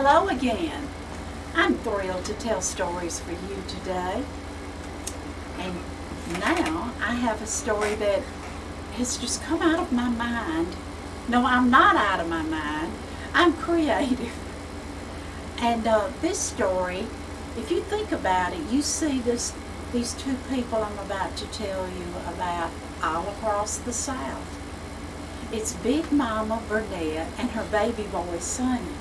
Hello again. I'm thrilled to tell stories for you today. And now I have a story that has just come out of my mind. No, I'm not out of my mind. I'm creative. And this story, if you think about it, you see these two people I'm about to tell you about all across the South. It's Big Mama Burnett and her baby boy Sonny.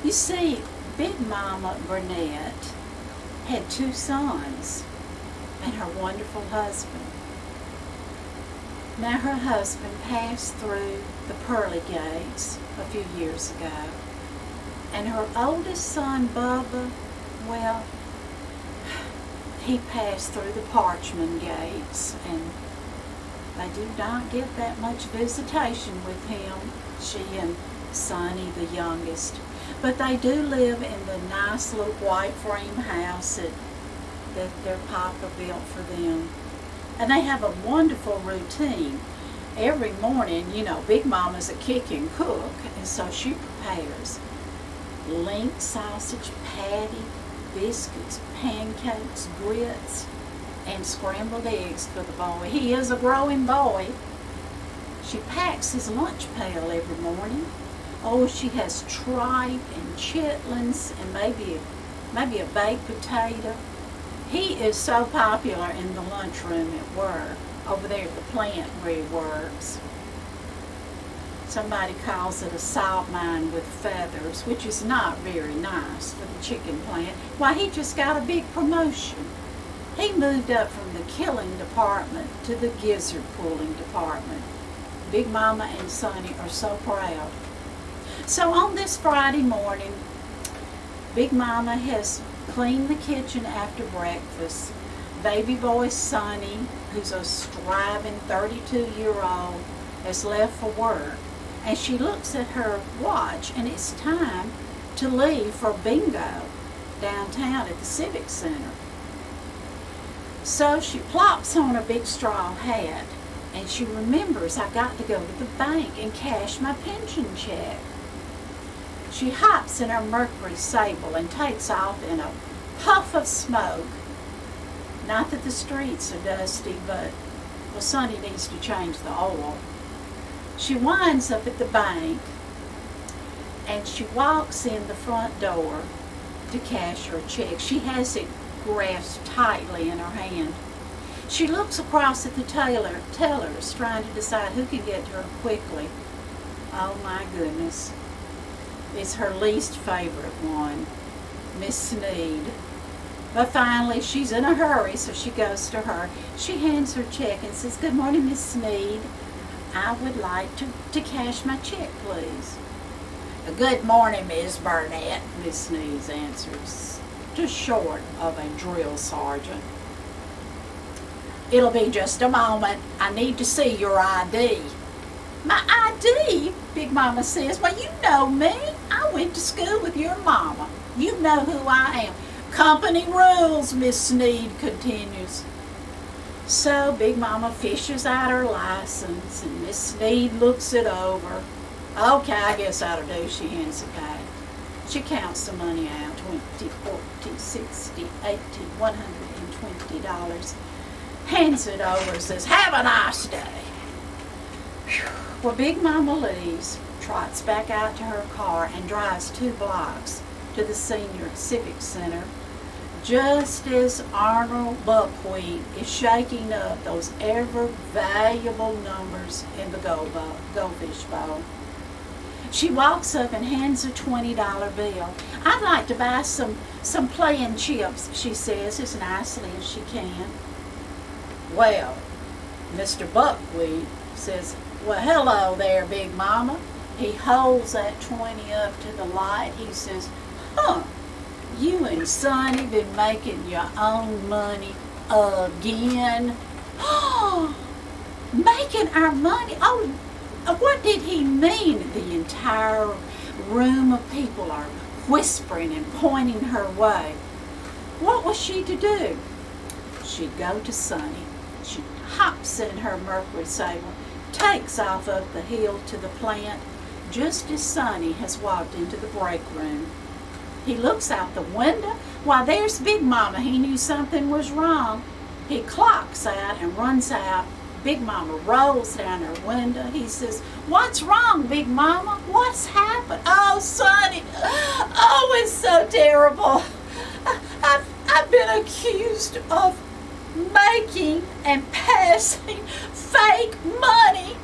You see, Big Mama Burnett had two sons and her wonderful husband. Now her husband passed through the pearly gates a few years ago, and her oldest son Bubba, well, he passed through the parchment gates, and they do not get that much visitation with him, she and Sonny, the youngest. But they do live in the nice little white frame house that their papa built for them. And they have a wonderful routine. Every morning, you know, Big Mama's a kicking cook, and so she prepares link sausage patty, biscuits, pancakes, grits, and scrambled eggs for the boy. He is a growing boy. She packs his lunch pail every morning. Oh, she has tripe and chitlins and maybe a baked potato. He is so popular in the lunchroom at work, over there at the plant where he works. Somebody calls it a salt mine with feathers, which is not very nice for the chicken plant. Why, he just got a big promotion. He moved up from the killing department to the gizzard pulling department. Big Mama and Sonny are so proud. So on this Friday morning, Big Mama has cleaned the kitchen after breakfast. Baby boy Sonny, who's a striving 32-year-old, has left for work. And she looks at her watch, and it's time to leave for bingo downtown at the Civic Center. So she plops on her big straw hat, and she remembers, I got to go to the bank and cash my pension check. She hops in her Mercury Sable and takes off in a puff of smoke. Not that the streets are dusty, but, well, Sonny needs to change the oil. She winds up at the bank, and she walks in the front door to cash her check. She has it grasped tightly in her hand. She looks across at the tellers, trying to decide who can get to her quickly. Oh my goodness. It's her least favorite one, Miss Sneed. But finally, she's in a hurry, so she goes to her. She hands her check and says, "Good morning, Miss Sneed. I would like to cash my check, please." "Good morning, Miss Burnett," Miss Sneed answers, just short of a drill sergeant. "It'll be just a moment. I need to see your ID." "My ID?" Big Mama says. "Well, you know me. I went to school with your mama. You know who I am." "Company rules," Miss Sneed continues. So Big Mama fishes out her license, and Miss Sneed looks it over. "Okay, I guess that'll do." She hands it back. She counts the money out, $20, $40, $60, $80, $120. Hands it over and says, "Have a nice day." Well, Big Mama leaves, trots back out to her car, and drives 2 blocks to the senior civic center, just as Arnold Buckwheat is shaking up those ever valuable numbers in the goldfish bowl. She walks up and hands a $20 bill. "I'd like to buy some playing chips," she says, as nicely as she can. Well, Mr. Buckwheat says, "Well, hello there, Big Mama." He holds that 20 up to the light. He says, "Huh, you and Sonny been making your own money again?" "Oh, making our money? Oh, what did he mean?" The entire room of people are whispering and pointing her way. What was she to do? She'd go to Sonny. She hops in her Mercury Sable, takes off up the hill to the plant, just as Sonny has walked into the break room. He looks out the window. Why, there's Big Mama. He knew something was wrong. He clocks out and runs out. Big Mama rolls down her window. He says, "What's wrong, Big Mama? What's happened?" "Oh, Sonny, oh, it's so terrible. I've been accused of making and passing fake money."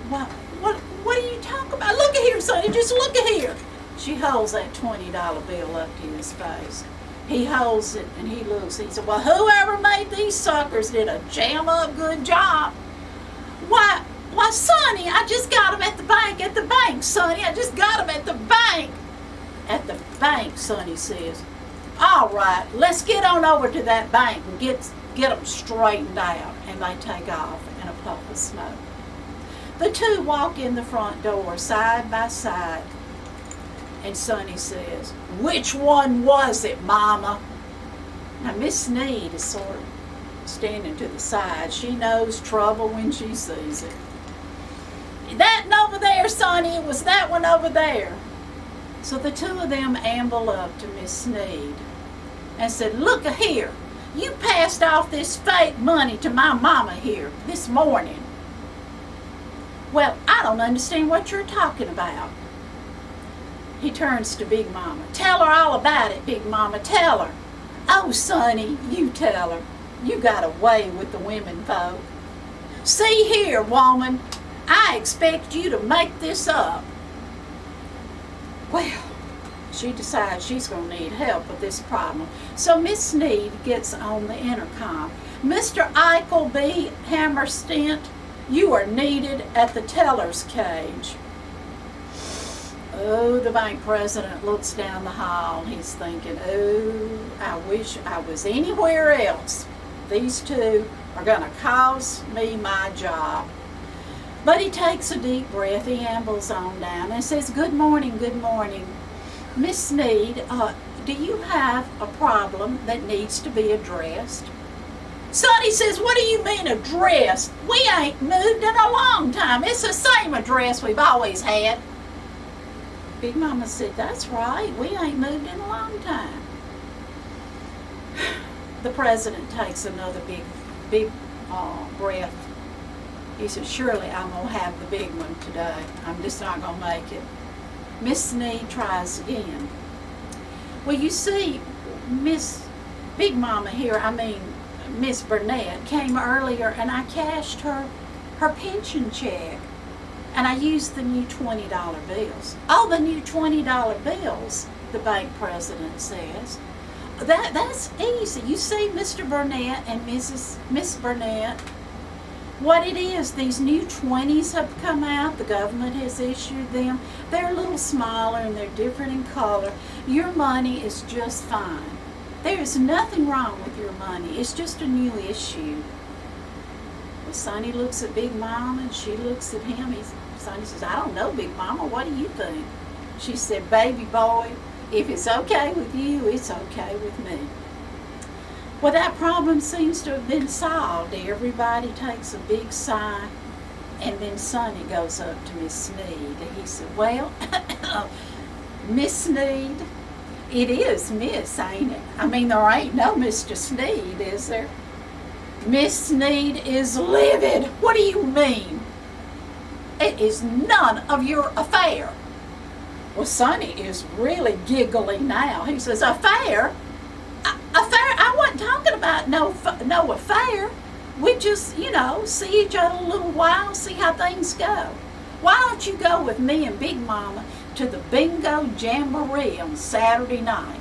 What are you talking about? "Look at here, Sonny, just look at here." She holds that $20 bill up to his face. He holds it and he looks. He said, "Well, whoever made these suckers did a jam-up good job." Why, Sonny, I just got them at the bank, Sonny. I just got them at the bank. "At the bank," Sonny says. "All right, let's get on over to that bank and get them straightened out." And they take off in a puff of smoke. The two walk in the front door side by side. And Sonny says, "Which one was it, Mama?" Now, Miss Sneed is sort of standing to the side. She knows trouble when she sees it. "That one over there, Sonny. It was that one over there." So the two of them amble up to Miss Sneed and said, "Look here. You passed off this fake money to my mama here this morning." "Well, I don't understand what you're talking about." He turns to Big Mama. "Tell her all about it, Big Mama, tell her." "Oh, Sonny, you tell her. You got a way with the women folk. See here, woman, I expect you to make this up." Well, she decides she's going to need help with this problem. So Miss Sneed gets on the intercom. "Mr. Eichel B. Hammerstent, you are needed at the teller's cage." Oh, the bank president looks down the hall. He's thinking, "Oh, I wish I was anywhere else. These two are going to cost me my job." But he takes a deep breath. He ambles on down and says, good morning, Miss Sneed, do you have a problem that needs to be addressed?" Sonny says, "What do you mean addressed? We ain't moved in a long time. It's the same address we've always had." Big Mama said, "That's right. We ain't moved in a long time." The president takes another big breath. He said, "Surely I'm going to have the big one today. I'm just not going to make it." Miss Sneed tries again. "Well, you see, Miss Big Mama here, Miss Burnett, came earlier and I cashed her pension check. And I used the new $20 bills." "Oh, the new $20 bills," the bank president says. That's easy. You see, Mr. Burnett and Miss Burnett, what it is, these new 20s have come out. The government has issued them. They're a little smaller and they're different in color. Your money is just fine. There is nothing wrong with your money. It's just a new issue. Well, Sonny looks at Big Mama and she looks at him. Sonny says, "I don't know, Big Mama. What do you think?" She said, "Baby boy, if it's okay with you, it's okay with me." Well, that problem seems to have been solved. Everybody takes a big sigh, and then Sonny goes up to Miss Sneed and he said, "Well, Miss Sneed, it is Miss, ain't it? There ain't no Mr. Sneed, is there?" Miss Sneed is livid. "What do you mean?" "It is none of your affair." Well, Sonny is really giggling now. He says, "Affair? Affair? I wasn't talking about no affair. We just, see each other a little while, see how things go. Why don't you go with me and Big Mama to the bingo jamboree on Saturday night?"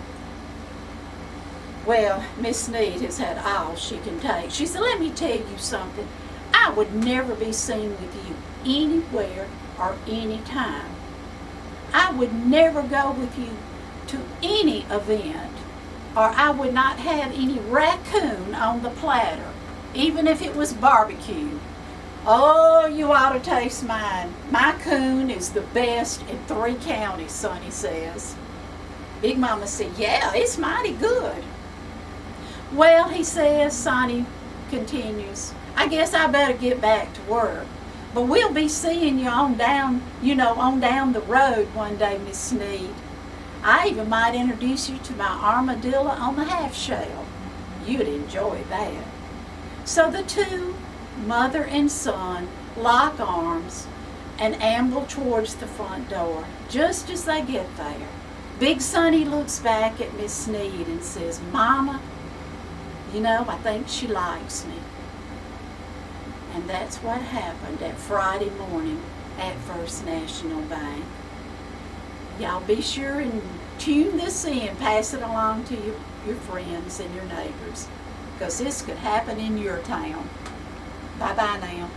Well, Miss Sneed has had all she can take. She said, "Let me tell you something. I would never be seen with you anywhere or any time. I would never go with you to any event, or I would not have any raccoon on the platter, even if it was barbecue. Oh, you ought to taste mine. My coon is the best in 3 counties, Sonny says." Big Mama said, "Yeah, it's mighty good." "Well," he says, Sonny continues, "I guess I better get back to work. But we'll be seeing you on down, on down the road one day, Miss Sneed. I even might introduce you to my armadillo on the half shell. You'd enjoy that. So the two, mother and son, lock arms and amble towards the front door. Just as they get there, Big Sonny looks back at Miss Sneed and says, "Mama, I think she likes me." And that's what happened that Friday morning at First National Bank. Y'all be sure and tune this in, pass it along to your friends and your neighbors, because this could happen in your town. Bye-bye now.